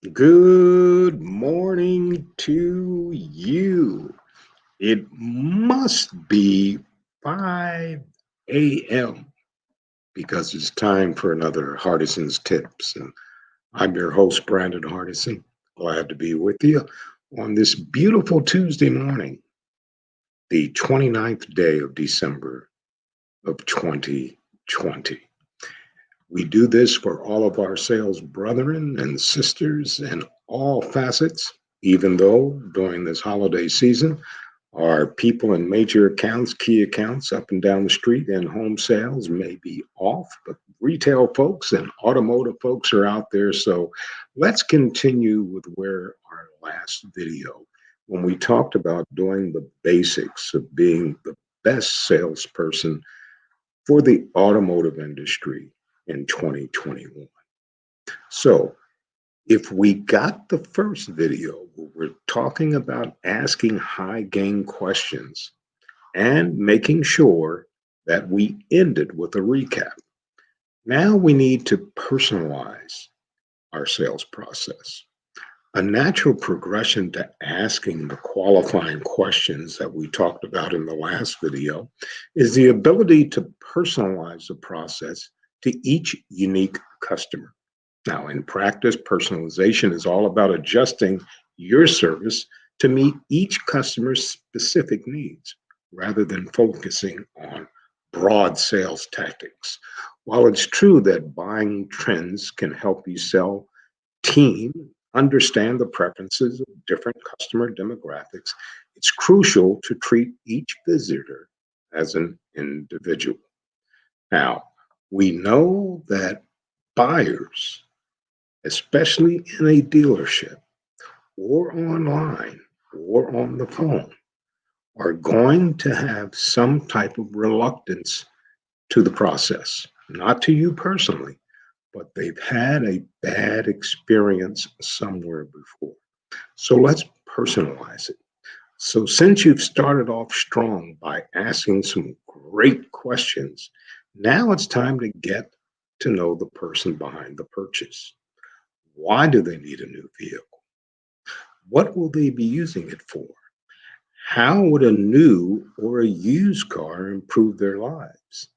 Good morning to you. It must be 5 a.m. because it's time for another Hardison's Tips. And I'm your host, Brandon Hardison. Glad to be with you on this beautiful Tuesday morning, the 29th day of December of 2020. We do this for all of our sales brethren and sisters in all facets, even though during this holiday season, our people in major accounts, key accounts up and down the street, and home sales may be off, but retail folks and automotive folks are out there. So let's continue with where our last video, when we talked about doing the basics of being the best salesperson for the automotive industry in 2021. So, if we got the first video, where we're talking about asking high gain questions and making sure that we ended with a recap. Now we need to personalize our sales process. A natural progression to asking the qualifying questions that we talked about in the last video is the ability to personalize the process to each unique customer. Now, in practice, personalization is all about adjusting your service to meet each customer's specific needs rather than focusing on broad sales tactics. While it's true that buying trends can help you sell team understand the preferences of different customer demographics, it's crucial to treat each visitor as an individual. Now, we know that buyers, especially in a dealership or online or on the phone, are going to have some type of reluctance to the process, not to you personally, but they've had a bad experience somewhere before. So let's personalize it. So, since you've started off strong by asking some great questions, now it's time to get to know the person behind the purchase. Why do they need a new vehicle? What will they be using it for? How would a new or a used car improve their lives?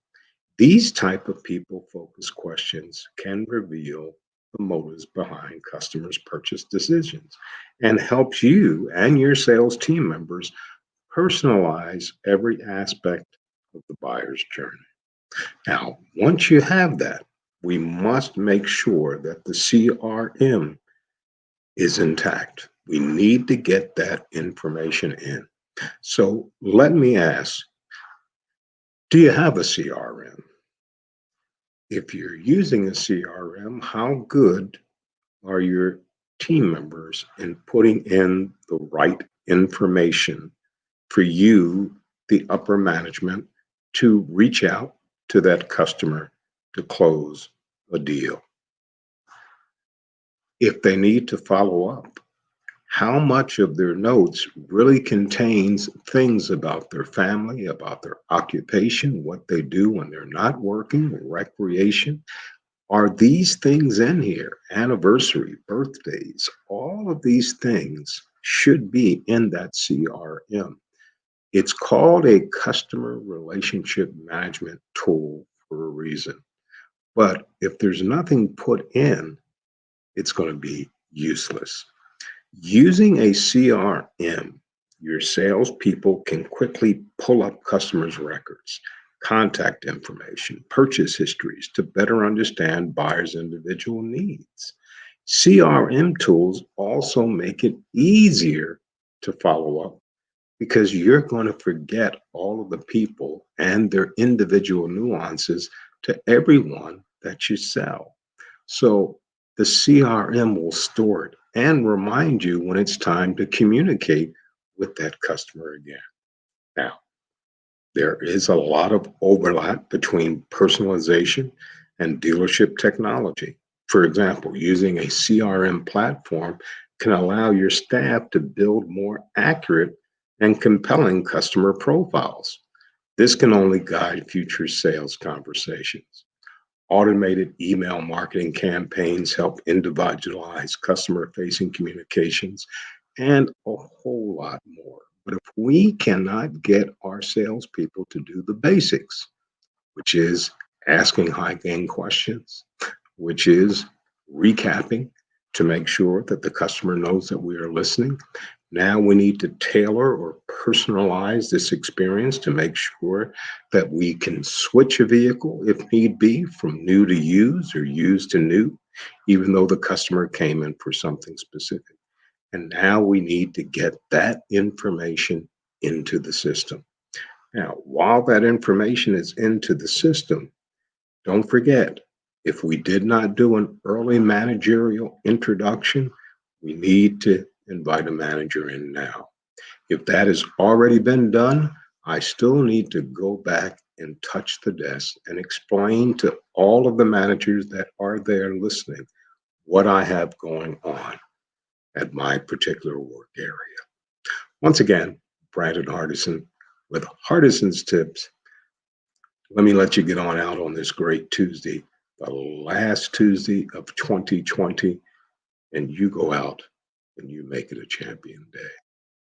These type of people focused questions can reveal the motives behind customers' purchase decisions and helps you and your sales team members personalize every aspect of the buyer's journey. Now, once you have that, we must make sure that the CRM is intact. We need to get that information in. So let me ask, do you have a CRM? If you're using a CRM, how good are your team members in putting in the right information for you, the upper management, to reach out to that customer to close a deal? If they need to follow up, how much of their notes really contains things about their family, about their occupation, what they do when they're not working, recreation? Are these things in here? Anniversary, birthdays, all of these things should be in that CRM. It's called a customer relationship management tool for a reason. But if there's nothing put in, it's going to be useless. Using a CRM, your salespeople can quickly pull up customers' records, contact information, purchase histories to better understand buyers' individual needs. CRM tools also make it easier to follow up because you're going to forget all of the people and their individual nuances to everyone that you sell. So the CRM will store it and remind you when it's time to communicate with that customer again. Now, there is a lot of overlap between personalization and dealership technology. For example, using a CRM platform can allow your staff to build more accurate and compelling customer profiles. This can only guide future sales conversations. Automated email marketing campaigns help individualize customer facing communications and a whole lot more. But if we cannot get our salespeople to do the basics, which is asking high gain questions, which is recapping to make sure that the customer knows that we are listening. Now we need to tailor or personalize this experience to make sure that we can switch a vehicle if need be from new to used or used to new, even though the customer came in for something specific. And now we need to get that information into the system. Now, while that information is into the system, don't forget, if we did not do an early managerial introduction, we need to invite a manager in now. If that has already been done, I still need to go back and touch the desk and explain to all of the managers that are there listening what I have going on at my particular work area. Once again, Brandon Hardison with Hardison's Tips. Let me let you get on out on this great Tuesday, the last Tuesday of 2020, and you go out and you make it a champion day.